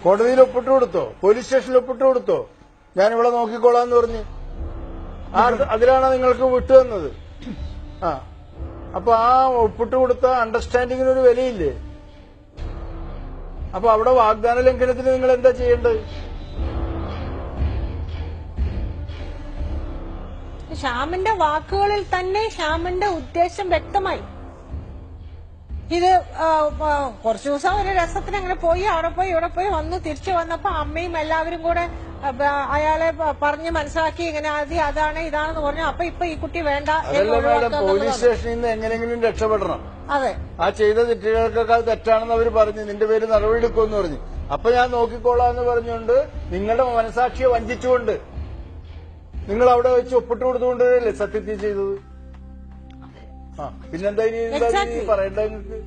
കോടതിയിൽ ഒപ്പിട്ട് കൊടുത്തോ? പോലീസ് സ്റ്റേഷനിൽ ഒപ്പിട്ട് കൊടുത്തോ? ഞാനിവിടെ നോക്കിക്കോളാന്ന് പറഞ്ഞ് അതിലാണോ നിങ്ങൾക്ക് വിട്ടുതന്നത്? ആ, അപ്പൊ ആ ഒപ്പിട്ട് കൊടുത്ത അണ്ടർസ്റ്റാൻഡിങ്ങിനൊരു വിലയില്ലേ? അപ്പൊ അവിടെ വാഗ്ദാന ലംഘനത്തിന് നിങ്ങൾ എന്താ ചെയ്യേണ്ടത്? ശ്യാമിന്റെ വാക്കുകളിൽ തന്നെ ശ്യാമിന്റെ ഉദ്ദേശം വ്യക്തമായി. ഇത് കുറച്ചു ദിവസം ഒരു രസത്തിന് അങ്ങനെ പോയി, അവിടെ പോയി ഇവിടെ പോയി വന്നു. തിരിച്ചു വന്നപ്പോ അമ്മയും എല്ലാവരും കൂടെ അയാളെ പറഞ്ഞ് മനസ്സിലാക്കി, ഇങ്ങനെ അതാണ് ഇതാണെന്ന് പറഞ്ഞു. അപ്പൊ ഇപ്പൊ ഈ കുട്ടി വേണ്ട. പോലീസ് സ്റ്റേഷനിൽ നിന്ന് എങ്ങനെയെങ്കിലും രക്ഷപ്പെടണം. അതെ, ആ ചെയ്ത തെറ്റുകൾക്കൊക്കെ അത് തെറ്റാണെന്ന് അവർ പറഞ്ഞു. നിന്റെ പേര് നടപടിയെടുക്കുമെന്ന് പറഞ്ഞു. അപ്പൊ ഞാൻ നോക്കിക്കോളാന്ന് പറഞ്ഞുകൊണ്ട് നിങ്ങളുടെ മനസാക്ഷിയെ വഞ്ചിച്ചുകൊണ്ട് നിങ്ങൾ അവിടെ വെച്ച് ഒപ്പിട്ട് കൊടുത്തുകൊണ്ടല്ലേ സത്യത്തിൽ ചെയ്തത്? ആ, പിന്നെന്താ ഇനി പറയണ്ട? നിങ്ങൾക്ക്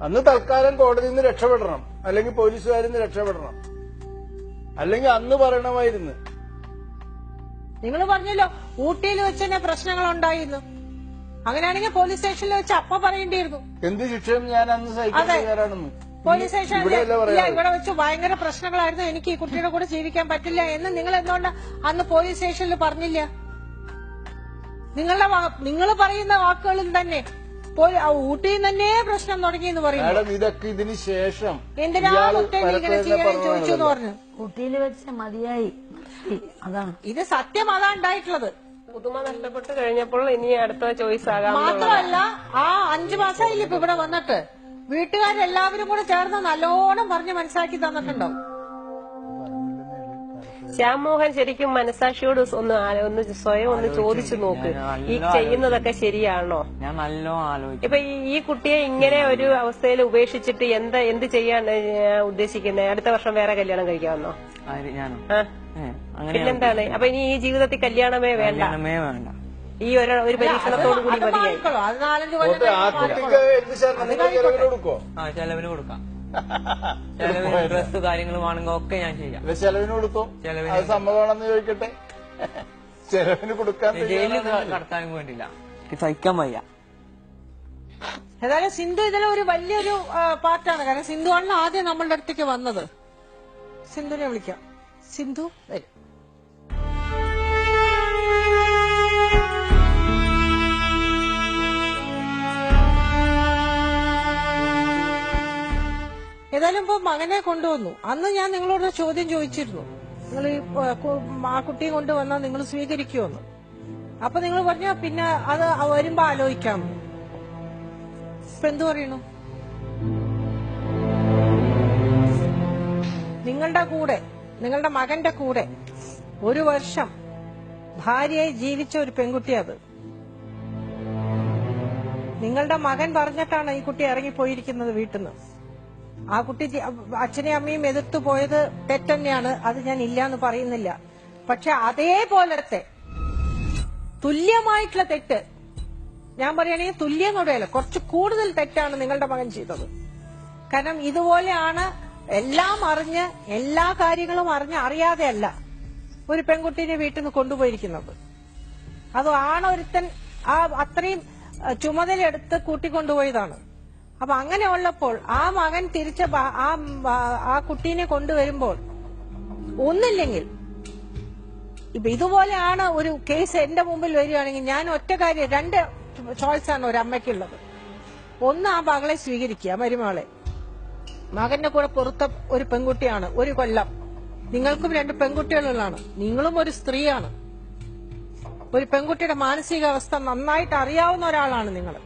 അന്ന് തൽക്കാലം കോടതിയിൽ നിന്ന് രക്ഷപ്പെടണം, അല്ലെങ്കിൽ പോലീസുകാരിൽ നിന്ന് രക്ഷപ്പെടണം, അല്ലെങ്കിൽ അന്ന് പറയണമായിരുന്നു. നിങ്ങൾ പറഞ്ഞല്ലോ ഊട്ടിയിൽ വെച്ച് തന്നെ പ്രശ്നങ്ങൾ ഉണ്ടായിരുന്നു. അങ്ങനെയാണെങ്കിൽ പോലീസ് സ്റ്റേഷനിൽ വെച്ച് അപ്പ പറയേണ്ടിയിരുന്നു. എന്ത് ശിക്ഷയും ഞാൻ അന്ന് സഹിക്കാൻ തയ്യാറാണെന്ന്. പോലീസ് സ്റ്റേഷനിൽ ഇവിടെ വെച്ച് ഭയങ്കര പ്രശ്നങ്ങളായിരുന്നു, എനിക്ക് ഈ കുട്ടിയുടെ കൂടെ ജീവിക്കാൻ പറ്റില്ല എന്ന് നിങ്ങൾ എന്തുകൊണ്ട് അന്ന് പോലീസ് സ്റ്റേഷനിൽ പറഞ്ഞില്ല? നിങ്ങൾ പറയുന്ന വാക്കുകളിൽ തന്നെ ഊട്ടിയിൽ തന്നെ പ്രശ്നം തുടങ്ങിയെന്ന് പറയും. ഇതൊക്കെ ഇതിന് ശേഷം എന്തിനാ ഇങ്ങനെ ചെയ്യാൻ ചോദിച്ചു എന്ന് പറഞ്ഞു. ഊട്ടിയിൽ വെച്ച് മതിയായി. അതാണ് ഇത് സത്യം, അതാ ഉണ്ടായിട്ടുള്ളത്. പുതുമ നഷ്ടപ്പെട്ട് കഴിഞ്ഞപ്പോൾ ഇനി അടുത്ത ചോയ്സ് ആകാം. മാത്രമല്ല, ആ 5 മാസമായില്ലേ ഇപ്പൊ ഇവിടെ വന്നിട്ട് വീട്ടുകാരെല്ലാവരും കൂടെ ചേർന്ന് നല്ലോണം പറഞ്ഞ് മനസ്സിലാക്കി തന്നിട്ടുണ്ടാവും. ശ്യാം മോഹൻ ശരിക്കും മനസാക്ഷിയോട് ഒന്ന് സ്വയം ഒന്ന് ചോദിച്ചു നോക്ക്, ഈ ചെയ്യുന്നതൊക്കെ ശരിയാണോ? ഞാൻ നല്ലോണം ആലോചിച്ചു. ഇപ്പൊ ഈ കുട്ടിയെ ഇങ്ങനെ ഒരു അവസ്ഥയിൽ ഉപേക്ഷിച്ചിട്ട് എന്ത് ചെയ്യാൻ ഉദ്ദേശിക്കുന്നത്? അടുത്ത വർഷം വേറെ കല്യാണം കഴിക്കാമെന്നോ? പിന്നെന്താണ്? അപ്പൊ ഇനി ഈ ജീവിതത്തിൽ കല്യാണമേ വേണ്ട, ഈ ഒരു പരീക്ഷണത്തോടു കൂടി മതിയായി. ചെലവിന് കൊടുക്കാം. ഡ്രസ് കാര്യങ്ങളുമാണെങ്കിൽ ഒക്കെ ഞാൻ ചെയ്യാം. ചെലവിന് കൊടുത്തോ? സമ്മതമാണെന്ന് ചോദിക്കട്ടെ. ചെലവിന് കൊടുക്കാൻ ജയിലിൽ കടത്താനും വേണ്ടില്ല, സഹിക്കാൻ വയ്യ. ഏതായാലും സിന്ധു ഇതിലൊരു വലിയൊരു പാർട്ടാണ്. കാരണം സിന്ധു ആണല്ലോ ആദ്യം നമ്മളുടെ അടുത്തേക്ക് വന്നത്. സിന്ധുവിനെ വിളിക്കാം. സിന്ധു വരും. ഏതായാലും ഇപ്പൊ മകനെ കൊണ്ടുവന്നു. അന്ന് ഞാൻ നിങ്ങളോട് ചോദ്യം ചോദിച്ചിരുന്നു, നിങ്ങൾ ആ കുട്ടിയെ കൊണ്ടുവന്നാൽ നിങ്ങൾ സ്വീകരിക്കുമെന്ന്. അപ്പൊ നിങ്ങൾ പറഞ്ഞ പിന്നെ അത് വരുമ്പോ ആലോചിക്കാം. ഇപ്പൊ എന്തു പറയണു? നിങ്ങളുടെ കൂടെ, നിങ്ങളുടെ മകന്റെ കൂടെ 1 വർഷം ഭാര്യയായി ജീവിച്ച ഒരു പെൺകുട്ടി. അത് നിങ്ങളുടെ മകൻ പറഞ്ഞിട്ടാണ് ഈ കുട്ടി ഇറങ്ങിപ്പോയിരിക്കുന്നത് വീട്ടിൽ നിന്ന്. ആ കുട്ടി അച്ഛനെയും അമ്മയും എതിർത്തു പോയത് തെറ്റന്നെയാണ്, അത് ഞാൻ ഇല്ലാന്ന് പറയുന്നില്ല. പക്ഷെ അതേപോലത്തെ തുല്യമായിട്ടുള്ള തെറ്റ്, ഞാൻ പറയുകയാണെങ്കിൽ തുല്യം കൂടെയല്ല, കുറച്ച് കൂടുതൽ തെറ്റാണ് നിങ്ങളുടെ മകൻ ചെയ്തത്. കാരണം ഇതുപോലെയാണ് എല്ലാം അറിഞ്ഞ്, എല്ലാ കാര്യങ്ങളും അറിയാതെയല്ല ഒരു പെൺകുട്ടീനെ വീട്ടിൽ നിന്ന് കൊണ്ടുപോയിരിക്കുന്നത്. അത് ആണൊരുത്തൻ അത്രയും ചുമതലയെടുത്ത് കൂട്ടിക്കൊണ്ടുപോയതാണ്. അപ്പൊ അങ്ങനെ ഉള്ളപ്പോൾ ആ മകൻ തിരിച്ച് ആ കുട്ടീനെ കൊണ്ടുവരുമ്പോൾ, ഒന്നില്ലെങ്കിൽ ഇപ്പൊ ഇതുപോലെയാണ് ഒരു കേസ് എന്റെ മുമ്പിൽ വരികയാണെങ്കിൽ ഞാൻ ഒറ്റ കാര്യം, 2 ചോയ്സാണ് ഒരു അമ്മയ്ക്കുള്ളത്. ഒന്ന്, ആ മകളെ സ്വീകരിക്കുക, മരുമകളെ. മകന്റെ കൂടെ പുറത്ത ഒരു പെൺകുട്ടിയാണ്, 1 കൊല്ലം. നിങ്ങൾക്കും 2 പെൺകുട്ടികളുള്ളതാണ്, നിങ്ങളും ഒരു സ്ത്രീയാണ്. ഒരു പെൺകുട്ടിയുടെ മാനസികാവസ്ഥ നന്നായിട്ട് അറിയാവുന്ന ഒരാളാണ് നിങ്ങൾ.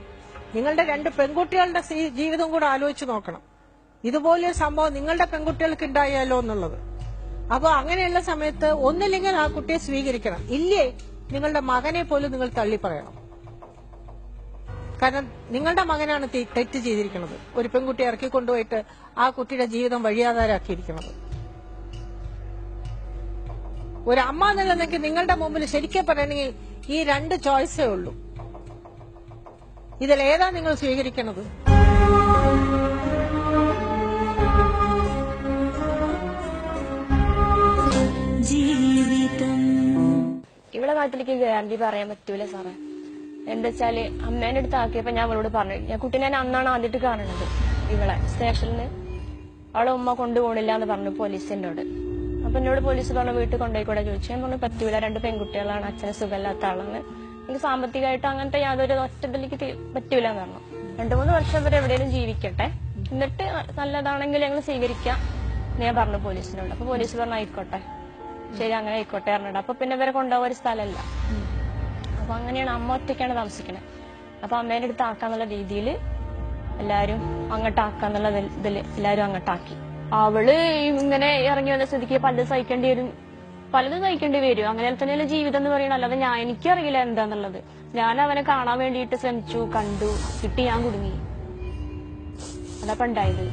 നിങ്ങളുടെ 2 പെൺകുട്ടികളുടെ ജീവിതം കൂടെ ആലോചിച്ച് നോക്കണം. ഇതുപോലൊരു സംഭവം നിങ്ങളുടെ പെൺകുട്ടികൾക്ക് ഉണ്ടായാലോ എന്നുള്ളത്. അപ്പൊ അങ്ങനെയുള്ള സമയത്ത് ഒന്നില്ലെങ്കിൽ ആ കുട്ടിയെ സ്വീകരിക്കണം, ഇല്ലേ നിങ്ങളുടെ മകനെ പോലും നിങ്ങൾ തള്ളി പറയണം. കാരണം നിങ്ങളുടെ മകനാണ് തെറ്റ് ചെയ്തിരിക്കുന്നത്, ഒരു പെൺകുട്ടിയെ ഇറക്കിക്കൊണ്ടുപോയിട്ട് ആ കുട്ടിയുടെ ജീവിതം വഴിയാധാരാക്കിയിരിക്കുന്നത്. ഒരു അമ്മ എന്നുള്ളതെങ്കിൽ നിങ്ങളുടെ മുമ്പിൽ ശരിക്കും പറയണമെങ്കിൽ ഈ 2 ചോയ്സേ ഉള്ളൂ. ഇതിലേതാ നിങ്ങൾ സ്വീകരിക്കുന്നത്? ഇവളെ കാര്യത്തിലേക്ക് ഗ്യാരണ്ടി പറയാൻ പറ്റൂല സാറേ. എന്താ വെച്ചാല് അമ്മേന്റെ അടുത്ത് ആക്കിയപ്പോ ഞാൻ അവളോട് പറഞ്ഞു, ഞാൻ കുട്ടീനെ അന്നാണ് ആദ്യമായിട്ട് കാണുന്നത് ഇവളെ സ്റ്റേഷനില്. അവളെ ഉമ്മ കൊണ്ടുപോകണില്ല എന്ന് പറഞ്ഞു പോലീസ് എന്നോട്. അപ്പൊ എന്നോട് പോലീസ് പറഞ്ഞു വീട്ടിൽ കൊണ്ടുപോയിക്കൂടെ ചോദിച്ചു. ഞാൻ പറഞ്ഞു പറ്റൂല, 2 പെൺകുട്ടികളാണ്, അച്ഛന് സുഖമില്ലാത്ത ആളാണ്, എനിക്ക് സാമ്പത്തികമായിട്ട് അങ്ങനത്തെ യാതൊരു ഒറ്റതിലേക്ക് പറ്റൂല എന്ന് പറഞ്ഞു. 2-3 വർഷം വരെ എവിടെയെങ്കിലും ജീവിക്കട്ടെ, എന്നിട്ട് നല്ലതാണെങ്കിൽ ഞങ്ങൾ സ്വീകരിക്കാം ഞാൻ പറഞ്ഞു പോലീസിനോട്. അപ്പൊ പോലീസ് പറഞ്ഞു ആയിക്കോട്ടെ, ശരി അങ്ങനെ ആയിക്കോട്ടെ പറഞ്ഞിട്ട്. അപ്പൊ പിന്നെ ഇവരെ കൊണ്ടുപോകാൻ ഒരു സ്ഥലമല്ല. അപ്പൊ അങ്ങനെയാണ് അമ്മ ഒറ്റയ്ക്കാണ് താമസിക്കണത്. അപ്പൊ അമ്മേന്റെ അടുത്ത് ആക്കാന്നുള്ള രീതിയിൽ എല്ലാരും അങ്ങോട്ടാക്കാന്നുള്ള ഇതില് എല്ലാരും അങ്ങോട്ടാക്കി. അവള് ഇങ്ങനെ ഇറങ്ങി വന്ന സ്ഥിതിക്ക് പലതും സഹിക്കേണ്ടി വരും. അങ്ങനെ തന്നെയല്ല ജീവിതം എന്ന് പറയണ. അല്ലാതെ എനിക്കറിയില്ല എന്താന്നുള്ളത്. ഞാൻ അവനെ കാണാൻ വേണ്ടിയിട്ട് ശ്രമിച്ചു, കണ്ടു, കിട്ടി, ഞാൻ കുടുങ്ങി. അതൊക്കെ ഉണ്ടായത്.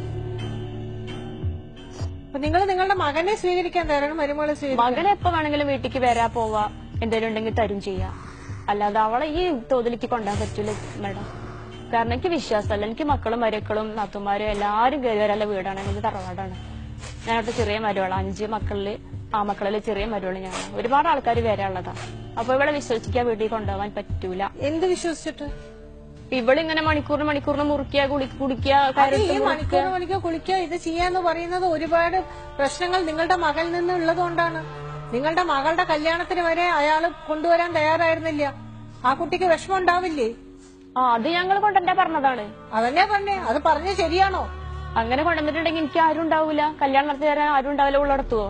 നിങ്ങൾ നിങ്ങളുടെ മകനെ സ്വീകരിക്കാൻ തരണം, മരുമകളെ സ്വീകരിക്കാൻ. മകനെ എപ്പോ വേണമെങ്കിലും വീട്ടിലേക്ക് വരാ പോവാ, എന്തെങ്കിലും ഉണ്ടെങ്കിൽ തരും ചെയ്യാം. അല്ലാതെ അവളെ ഈ തോതിലേക്ക് കൊണ്ടുപോകാൻ പറ്റൂല മേഡം. കാരണം എനിക്ക് വിശ്വാസമല്ല. എനിക്ക് മക്കളും മരുക്കളും നാത്തുമാരും എല്ലാരും കയറി വരാനുള്ള വീടാണ്, എനിക്ക് തറവാടാണ്. ഞാനവിടെ ചെറിയ മരുവള, 5 മക്കളില് ആ മക്കളില് ചെറിയ മരുവള് ഞാൻ. ഒരുപാട് ആൾക്കാർ വരാനുള്ളതാ. അപ്പൊ ഇവിടെ വിശ്വസിക്കാൻ വീട്ടിൽ കൊണ്ടുപോകാൻ പറ്റൂല. എന്ത് വിശ്വസിച്ചിട്ട്? ഇവളിങ്ങനെ മണിക്കൂറിന് മുറിക്കുക, കുടിക്കുക, മണിക്കൂർ കുളിക്കുക, ഇത് ചെയ്യാന്ന് പറയുന്നത് ഒരുപാട് പ്രശ്നങ്ങൾ നിങ്ങളുടെ മകളിൽ നിന്ന് ഉള്ളതുകൊണ്ടാണ്. നിങ്ങളുടെ മകളുടെ കല്യാണത്തിന് വരെ അയാൾ കൊണ്ടുവരാൻ തയ്യാറായിരുന്നില്ല. ആ കുട്ടിക്ക് വിഷമം ഉണ്ടാവില്ലേ? അത് ഞങ്ങൾ കൊണ്ടെന്നെ പറഞ്ഞതാണ്. അതന്നെ പറഞ്ഞേ, അത് പറഞ്ഞ ശരിയാണോ? അങ്ങനെ കൊണ്ടുവന്നിട്ടുണ്ടെങ്കിൽ എനിക്ക് ആരും ഉണ്ടാവൂല, കല്യാണം നടത്തി തരാൻ ആരും ഉണ്ടാവില്ല. ഉള്ളടത്തുവോ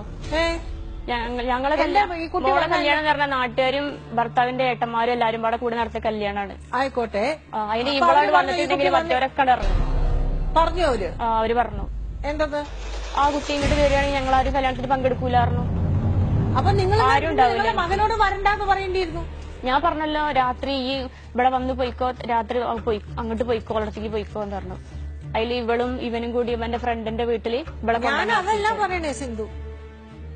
ഞങ്ങളെ കല്യാണം പറഞ്ഞ നാട്ടുകാരും ഭർത്താവിന്റെ ഏട്ടന്മാരും എല്ലാരും പാടെ കൂടെ നടത്തിയ കല്യാണമാണ്. ആയിക്കോട്ടെ. അതിന് ഇവളോട് വന്നിട്ടുണ്ടെങ്കിൽ മറ്റവരൊക്കെ ഇറങ്ങും പറഞ്ഞു. അവര് പറഞ്ഞു എന്തത്? ആ കുട്ടി ഇങ്ങോട്ട് വരികയാണെങ്കിൽ ഞങ്ങൾ ആരും കല്യാണത്തിൽ പങ്കെടുക്കൂലായിരുന്നു. അപ്പൊ നിങ്ങൾ ആരും ഉണ്ടാവില്ല, മകനോട് വരണ്ടെന്ന് പറയേണ്ടിയിരുന്നു. ഞാൻ പറഞ്ഞല്ലോ രാത്രി ഈ ഇവിടെ വന്ന് പോയിക്കോ, രാത്രി അങ്ങോട്ട് പോയിക്കോ, അടുത്തേക്ക് പോയിക്കോ എന്ന് പറഞ്ഞു. അതിൽ ഇവളും ഇവനും കൂടി ഇവന്റെ ഫ്രണ്ടിന്റെ വീട്ടില് ഇവിടെ. ഞാൻ അതെല്ലാം പറയണേ സിന്ധു,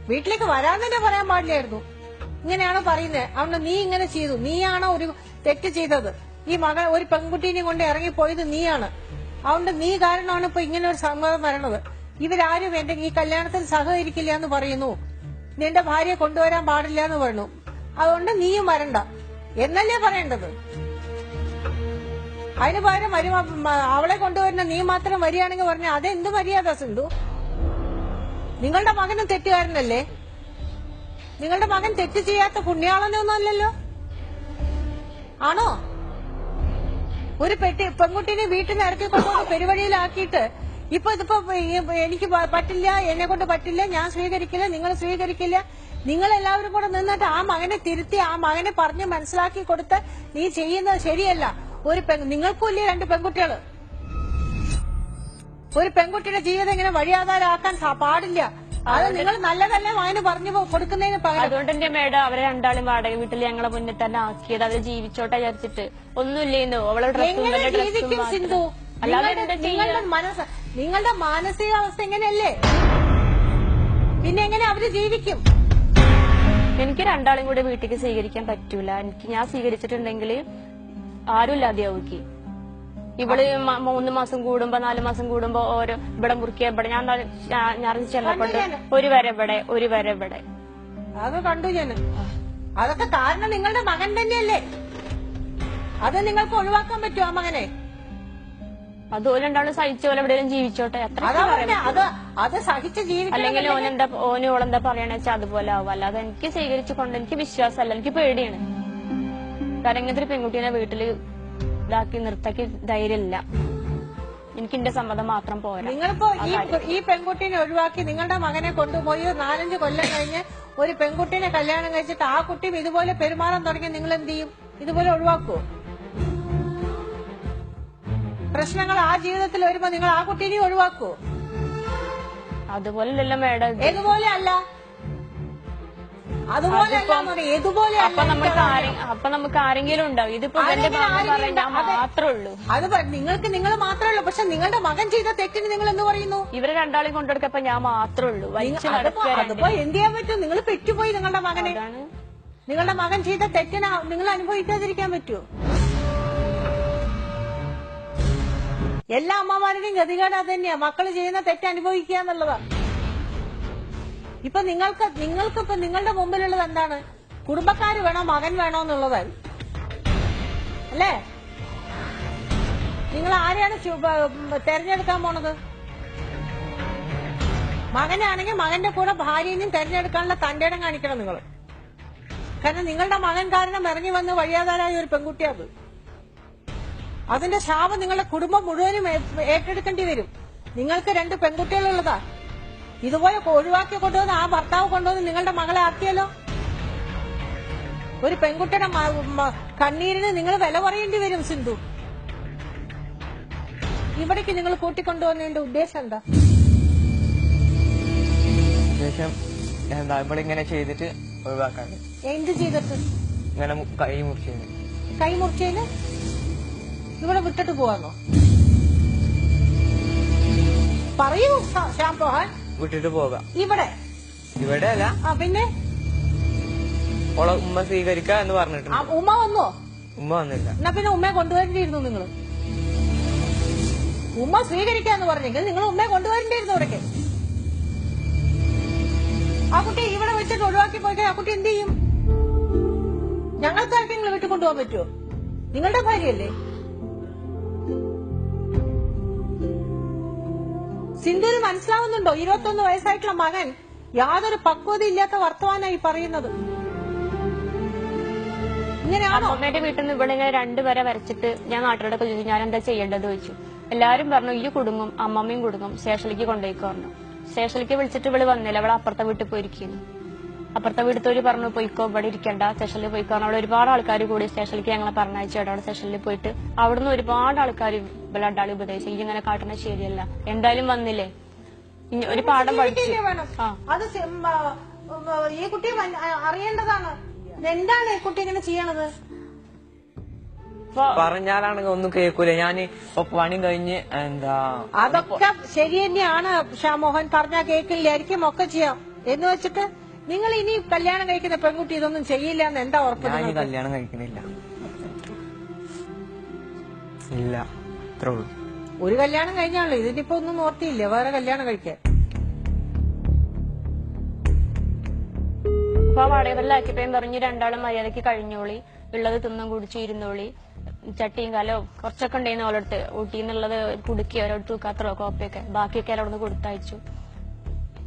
വീട്ടിലേക്ക് വരാൻ തന്നെ പറയാൻ പാടില്ലായിരുന്നു. ഇങ്ങനെയാണോ പറയുന്നത്? അവിടെ നീ ഇങ്ങനെ ചെയ്തു, നീയാണോ ഒരു തെറ്റ് ചെയ്തത്? ഈ മകൻ ഒരു പെൺകുട്ടീനെ കൊണ്ട് ഇറങ്ങിപ്പോയത് നീയാണ്. അതുകൊണ്ട് നീ കാരണമാണ് ഇപ്പൊ ഇങ്ങനെ ഒരു സംഭവം വരണത്. ഇവരാരും എന്റെ ഈ കല്യാണത്തിൽ സഹകരിക്കില്ല എന്ന് പറയുന്നു. നിന്റെ ഭാര്യയെ കൊണ്ടുവരാൻ പാടില്ല എന്ന് പറഞ്ഞു. അതുകൊണ്ട് നീയും വരണ്ട എന്നല്ലേ പറയേണ്ടത്? അതിന് പകരം അവളെ കൊണ്ടുവരുന്ന നീ മാത്രം വരികയാണെങ്കിൽ പറഞ്ഞ അതെന്ത് മര്യാദ സിന്ധു? നിങ്ങളുടെ മകനും തെറ്റുകാരനല്ലേ? നിങ്ങളുടെ മകൻ തെറ്റ് ചെയ്യാത്ത പുണ്യാളനൊന്നും അല്ലല്ലോ, ആണോ? ഒരു പെൺകുട്ടീനെ വീട്ടിൽ നിന്ന് ഇറക്കിക്കൊണ്ടുവന്ന് പെരുവഴിയിലാക്കിയിട്ട് ഇതിപ്പോ എനിക്ക് പറ്റില്ല, എന്നെ കൊണ്ട് പറ്റില്ല, ഞാൻ സ്വീകരിക്കില്ല, നിങ്ങൾ സ്വീകരിക്കില്ല, നിങ്ങൾ എല്ലാവരും കൂടെ നിന്നിട്ട് ആ മകനെ തിരുത്തി ആ മകനെ പറഞ്ഞ് മനസ്സിലാക്കി കൊടുത്ത് നീ ചെയ്യുന്നത് ശരിയല്ല. നിങ്ങൾക്കും ഇല്ലേ 2 പെൺകുട്ടികള്? ഒരു പെൺകുട്ടിയുടെ ജീവിതം ഇങ്ങനെ വഴിയാധാരാക്കാൻ പാടില്ല. അത് നിങ്ങൾ നല്ലതല്ലേ മകന് പറഞ്ഞു കൊടുക്കുന്നതിന് പകരം. അതുകൊണ്ട് എന്റെ മേഡം അവരെ 2 വാടക വീട്ടിൽ ഞങ്ങളെ മുന്നിൽ തന്നെ ആക്കിയത്. അവര് ജീവിച്ചോട്ടെ വിചാരിച്ചിട്ട് ഒന്നുമില്ലേന്നോ. അവളെ ജീവിക്കും സിന്ധു? നിങ്ങളുടെ മാനസികാവസ്ഥ എങ്ങനെയല്ലേ? പിന്നെ എങ്ങനെ അവര് ജീവിക്കും? എനിക്ക് 2 കൂടെ വീട്ടിലേക്ക് സ്വീകരിക്കാൻ പറ്റൂല. ഞാൻ സ്വീകരിച്ചിട്ടുണ്ടെങ്കിൽ ആരും ഇല്ലാതെയാവുക്കി. ഇവള് 3 മാസം കൂടുമ്പോ 4 മാസം കൂടുമ്പോ ഓരോ ഇവിടെ മുറിക്കുക, ഇവിടെ ഞാൻ ചെല്ലപ്പെട്ട് ഒരു വര ഇവിടെ. അത് കണ്ടു ഞാൻ. അതൊക്കെ കാരണം നിങ്ങളുടെ മകൻ തന്നെയല്ലേ? അത് നിങ്ങൾക്ക് ഒഴിവാക്കാൻ പറ്റുമോ ആ മകനെ? അതുപോലെ 2 സഹിച്ച പോലെ എവിടെയും ജീവിച്ചോട്ടെ. അത് സഹിച്ച് ജീവിക്കും. അല്ലെങ്കിൽ ഓനോളെന്താ പറയണെന്ന് വെച്ചാൽ അതുപോലെ ആവും. അല്ലാതെ എനിക്ക് സ്വീകരിച്ചുകൊണ്ട് എനിക്ക് വിശ്വാസമല്ല, എനിക്ക് പേടിയാണ്. കാരണം ഇങ്ങനത്തെ ഒരു പെൺകുട്ടീനെ വീട്ടില് ഇതാക്കി നിർത്താക്കി ധൈര്യമില്ല. എനിക്ക് എന്റെ സമ്മതം മാത്രം പോരാ. നിങ്ങളിപ്പോ ഈ പെൺകുട്ടീനെ ഒഴിവാക്കി നിങ്ങളുടെ മകനെ കൊണ്ടുപോയി 4-5 കൊല്ലം കഴിഞ്ഞ് ഒരു പെൺകുട്ടീനെ കല്യാണം കഴിച്ചിട്ട് ആ കുട്ടി ഇതുപോലെ പെരുമാറാൻ തുടങ്ങി നിങ്ങൾ എന്ത് ചെയ്യും? ഇതുപോലെ ഒഴിവാക്കുവോ? പ്രശ്നങ്ങൾ ആ ജീവിതത്തിൽ വരുമ്പോ നിങ്ങൾ ആ കുട്ടീനെ ഒഴിവാക്കുവോ? അതുപോലെയല്ല മേഡം. ഏതുപോലെ അല്ല? അതുപോലെ അപ്പൊ നമുക്ക് ആരെങ്കിലും ഉണ്ടാവും. ഇതിപ്പോ മാത്രമേ ഉള്ളൂ. അത് നിങ്ങൾക്ക് നിങ്ങൾ മാത്രമേ ഉള്ളൂ. പക്ഷെ നിങ്ങളുടെ മകൻ ചെയ്ത തെറ്റിന് നിങ്ങൾ എന്ത് പറയുന്നു? ഇവരെ 2 കൊണ്ടെടുക്കപ്പോ ഞാൻ മാത്രമേ ഉള്ളൂ. അതിപ്പോ എന്ത് ചെയ്യാൻ പറ്റും? നിങ്ങൾ പെറ്റുപോയി നിങ്ങളുടെ മകനെ. നിങ്ങളുടെ മകൻ ചെയ്ത തെറ്റിന് നിങ്ങൾ അനുഭവിക്കാതിരിക്കാൻ പറ്റുമോ? എല്ലാ അമ്മമാരുടെയും ഗതികേട് അത് തന്നെയാ, മക്കള് ചെയ്യുന്ന തെറ്റ് അനുഭവിക്കുക എന്നുള്ളതാ. ഇപ്പൊ നിങ്ങൾക്ക് ഇപ്പൊ നിങ്ങളുടെ മുമ്പിലുള്ളത് എന്താണ്? കുടുംബക്കാര് വേണോ മകൻ വേണോ എന്നുള്ളതാണ് അല്ലേ? നിങ്ങൾ ആരെയാണ് തെരഞ്ഞെടുക്കാൻ പോണത്? മകനാണെങ്കിൽ മകന്റെ കൂടെ ഭാര്യനെയും തെരഞ്ഞെടുക്കാനുള്ള തന്റെ ഇടം കാണിക്കണം നിങ്ങൾ. കാരണം നിങ്ങളുടെ മകൻ കാരണം ഇറങ്ങി വന്ന് വഴിയാതാരായ ഒരു പെൺകുട്ടിയാ അത്. അതിന്റെ ശാപം നിങ്ങളുടെ കുടുംബം മുഴുവനും ഏറ്റെടുക്കേണ്ടി വരും. നിങ്ങൾക്ക് 2 പെൺകുട്ടികളുള്ളതാ. ഇതുപോലെ ഒഴിവാക്കി കൊണ്ടുവന്ന് ആ ഭർത്താവ് കൊണ്ടുവന്ന് നിങ്ങളുടെ മകളെ ആക്കിയല്ലോ. ഒരു പെൺകുട്ടിയുടെ കണ്ണീരിന് നിങ്ങൾ വില പറയേണ്ടി വരും സിന്ധു. ഇവിടേക്ക് നിങ്ങൾ കൂട്ടിക്കൊണ്ടുവന്നതിന്റെ ഉദ്ദേശം എന്താ? ഉദ്ദേശം എന്താ ഇവളിങ്ങനെ ചെയ്തിട്ട് ഒഴിവാക്കാൻ. എന്ത് ചെയ്തിട്ട്? ഇങ്ങനെ കൈ മുറിച്ചത്. കൈ മുറിച്ചതിന് ഇവിടെ വിട്ടിട്ട് പോവാന്നോ? പറയൂ ശ്യാം പോഹാൻ. വിട്ടിട്ട് പോകാം. ഇവിടെ അല്ല, പിന്നെ ഓളെ ഉമ്മ സ്വീകരിക്ക എന്ന് പറഞ്ഞിട്ടുണ്ട്. ഉമ്മ വന്നോ? ഉമ്മ വന്നില്ല. എന്നാ പിന്നെ ഉമ്മയെ കൊണ്ടുവരേണ്ടിയിരുന്നു നിങ്ങൾ. ഉമ്മ സ്വീകരിക്കാന്ന് പറഞ്ഞെങ്കിൽ നിങ്ങൾ ഉമ്മയെ കൊണ്ടുവരേണ്ടിയിരുന്നു ഇവിടേക്ക്. ആ കുട്ടി ഇവിടെ വെച്ചിട്ട് ഒഴിവാക്കി പോയി ആ കുട്ടി എന്ത് ചെയ്യും? ഞങ്ങൾക്ക് ആർക്കെങ്കിലും വീട്ടിൽ കൊണ്ടുപോകാൻ പറ്റുമോ? നിങ്ങളുടെ ഭാര്യയല്ലേ? സിന്ധുവിന് മനസ്സിലാവുന്നുണ്ടോ? 21 വയസ്സായിട്ടുള്ള മകൻ യാതൊരു പക്വത ഇല്ലാത്ത വർത്തമാനായി പറയുന്നത്. ഇങ്ങനെയാണോ? അമ്മമ്മേന്റെ വീട്ടിൽ നിന്ന് ഇവിടെ ഇങ്ങനെ 2 വര വരച്ചിട്ട് ഞാൻ നാട്ടിലോടൊക്കെ ചോദിച്ചു ഞാൻ എന്താ ചെയ്യേണ്ടത് ചോദിച്ചു. എല്ലാരും പറഞ്ഞു ഈ കുടുങ്ങും, അമ്മമ്മയും കുടുങ്ങും, സ്റ്റേഷനിലേക്ക് കൊണ്ടുപോയിക്കോ പറഞ്ഞു. സ്റ്റേഷനിലേക്ക് വിളിച്ചിട്ട് ഇവള് വന്നില്ല, അവളെ അപ്പുറത്തെ വീട്ടിൽ പോയിരിക്കുന്നു. അപ്പുറത്തെ വീട്ടിൽ പറഞ്ഞു പോയിക്കോ, ഇവിടെ ഇരിക്കണ്ട, സ്റ്റേഷനിൽ പോയിക്കോ. അവിടെ ഒരുപാട് ആൾക്കാർ കൂടി സ്റ്റേഷനിലേക്ക് ഞങ്ങളെ പറഞ്ഞയച്ചു. അവിടെ സ്റ്റേഷനിൽ പോയിട്ട് അവിടുന്ന് ഒരുപാട് ആൾക്കാർ ഇവളണ്ടാളി ഉപദേശിച്ചു ഇങ്ങനെ കാട്ടണ ശരിയല്ല. എന്തായാലും വന്നില്ലേ, ഒരു പാഠം പഠിച്ചു. അത് ഈ കുട്ടി അറിയേണ്ടതാണ്. എന്താണ് ഈ കുട്ടി ഇങ്ങനെ ചെയ്യണത്? പറഞ്ഞാലാണെങ്കിൽ ഒന്നും കേൾക്കൂല. ഞാൻ പണി കഴിഞ്ഞ് എന്താ അതൊക്കെ ശരി തന്നെയാണ് ശ്യാമോഹൻ. പറഞ്ഞാൽ കേൾക്കില്ലായിരിക്കും, ഒക്കെ ചെയ്യാം എന്ന് വെച്ചിട്ട് നിങ്ങൾ ഇനി കല്യാണം കഴിക്കുന്ന പെൺകുട്ടി ഇതൊന്നും ചെയ്യില്ല എന്ന് എന്താ ഉറപ്പ്? ഞാൻ കല്യാണം കഴിക്കണില്ല. ഇല്ല, അത്രേ ഉള്ളൂ. ഒരു കല്യാണം കഴിഞ്ഞാണല്ലോ, ഇതിനിപ്പോ ഒന്നും ഓർത്തിയില്ല വേറെ കല്യാണം കഴിക്കാൻ. അപ്പൊ വാടകയിലാക്കിയപ്പോ പറഞ്ഞു 2 മര്യാദക്ക് കഴിഞ്ഞോളി, ഉള്ളത് തിന്നും കുടിച്ചു ഇരുന്നോളി, ചട്ടിയും കലവും കുറച്ചൊക്കെ ഉണ്ടായിരുന്നു അവളടുത്ത്. ഊട്ടിന്നുള്ളത് കുടുക്കി അവരോട് തൂക്കാത്രോ കോപ്പയൊക്കെ ബാക്കിയൊക്കെ അവരോട് കൊടുത്തയച്ചു.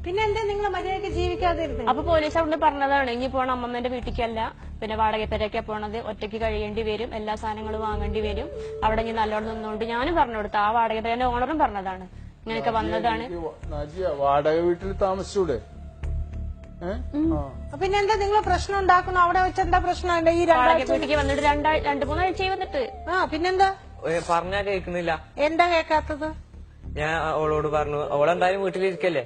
പിന്നെ എന്താ നിങ്ങൾ മര്യാദക്ക് ജീവിക്കാതിരുന്നത്? അപ്പൊ പോലീസ് അവിടുന്ന് പറഞ്ഞതാണ് ഇനി പോണ അമ്മമ്മന്റെ വീട്ടിലേക്കല്ല, പിന്നെ വാടകപ്പേരൊക്കെ പോണത്, ഒറ്റയ്ക്ക് കഴിയേണ്ടി വരും, എല്ലാ സാധനങ്ങളും വാങ്ങേണ്ടി വരും, അവിടെ ഇനി നല്ലോണം നിന്നുകൊണ്ട് ഞാനും പറഞ്ഞു കൊടുത്തു. ആ വാടകപ്പേരന്റെ ഓണറും പറഞ്ഞതാണ് ഇങ്ങനെയൊക്കെ വന്നതാണ്. വാടക വീട്ടിൽ താമസിച്ചൂടെ? പിന്നെന്താ നിങ്ങൾ പ്രശ്നം ഉണ്ടാക്കണം? അവിടെ വെച്ച് എന്താ പ്രശ്നം? ഈ വീട്ടിലേക്ക് വന്നിട്ട് 2-3 ആഴ്ച വന്നിട്ട് പിന്നെന്താ പറഞ്ഞാ കേൾക്കുന്നില്ല. എന്താ കേൾക്കാത്തത്? ഞാൻ അവളോട് പറഞ്ഞു, അവളെന്തായാലും വീട്ടിലിരിക്കല്ലേ,